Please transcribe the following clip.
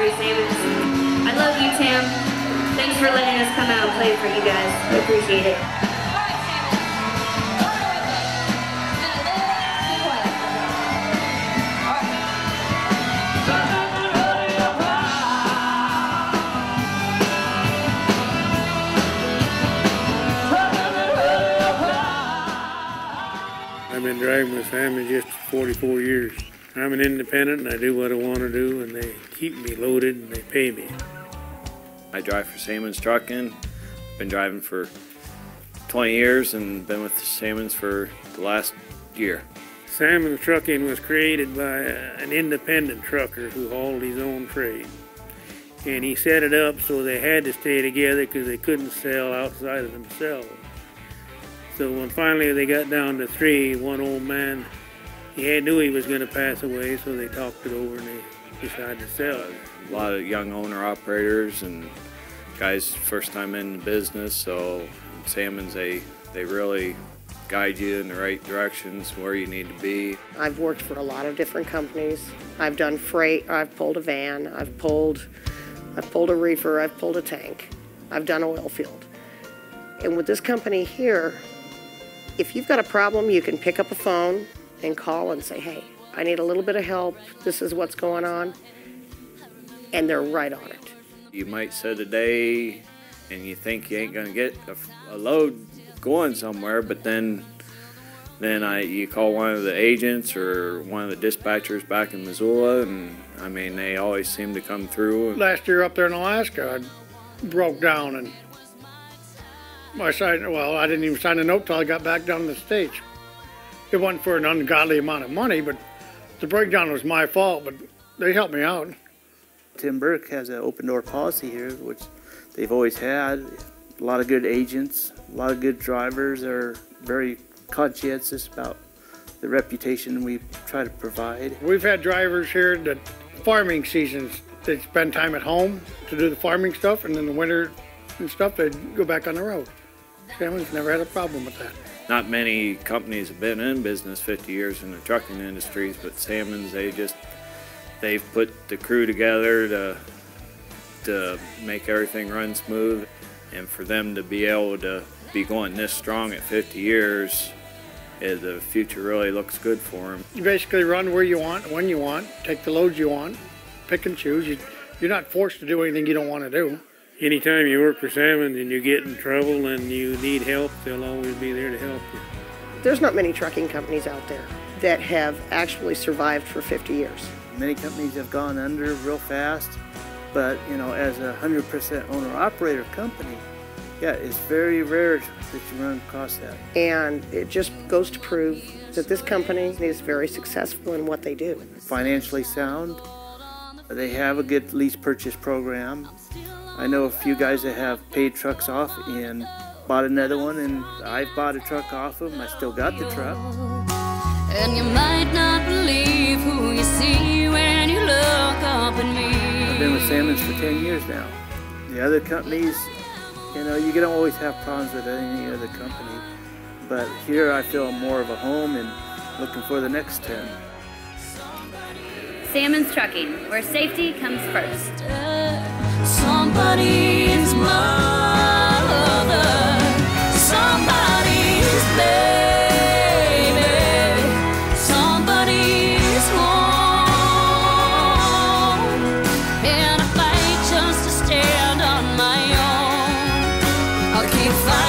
through Sammons. I love you, Tim. Thanks for letting us come out and play for you guys. We appreciate it. I've been driving with Sammons just 44 years. I'm an independent and I do what I want to do, and they keep me loaded and they pay me. I drive for Sammons Trucking. Been driving for 20 years and been with Sammons for the last year. Sammons Trucking was created by an independent trucker who hauled his own freight. And he set it up so they had to stay together because they couldn't sell outside of themselves. So when finally they got down to 3, one old man, he knew he was going to pass away, so they talked it over and they decided to sell it. A lot of young owner-operators and guys first time in the business, so Sammons, they really guide you in the right directions where you need to be. I've worked for a lot of different companies. I've done freight, I've pulled a van, I've pulled a reefer, I've pulled a tank, I've done oil field. And with this company here, if you've got a problem, you can pick up a phone and call and say, hey, I need a little bit of help, this is what's going on, and they're right on it. You might set a day and you think you ain't gonna get a load going somewhere, but then you call one of the agents or one of the dispatchers back in Missoula, and I mean, they always seem to come through. Last year up there in Alaska, I broke down and I didn't even sign a note till I got back down to the States. It wasn't for an ungodly amount of money, but the breakdown was my fault, but they helped me out. Tim Burke has an open door policy here, which they've always had. A lot of good agents, a lot of good drivers are very conscientious about the reputation we try to provide. We've had drivers here that farming seasons, they spend time at home to do the farming stuff, and in the winter and stuff, they'd go back on the road. Sammons never had a problem with that. Not many companies have been in business 50 years in the trucking industries, but Sammons, they've put the crew together to make everything run smooth, and for them to be able to be going this strong at 50 years, the future really looks good for them. You basically run where you want, when you want, take the loads you want, pick and choose. You're not forced to do anything you don't want to do. Anytime you work for Sammons and you get in trouble and you need help, they'll always be there to help you. There's not many trucking companies out there that have actually survived for 50 years. Many companies have gone under real fast, but you know, as a 100% owner-operator company, yeah, it's very rare that you run across that. And it just goes to prove that this company is very successful in what they do. Financially sound, they have a good lease purchase program. I know a few guys that have paid trucks off and bought another one, and I bought a truck off them. I still got the truck. And you might not believe who you see when you look up at me. I've been with Sammons for 10 years now. The other companies, you know, you don't always have problems with any other company, but here I feel more of a home and looking for the next 10. Sammons Trucking, where safety comes first. Somebody's mother, somebody's baby, somebody's home. And I fight just to stand on my own. I'll keep fighting.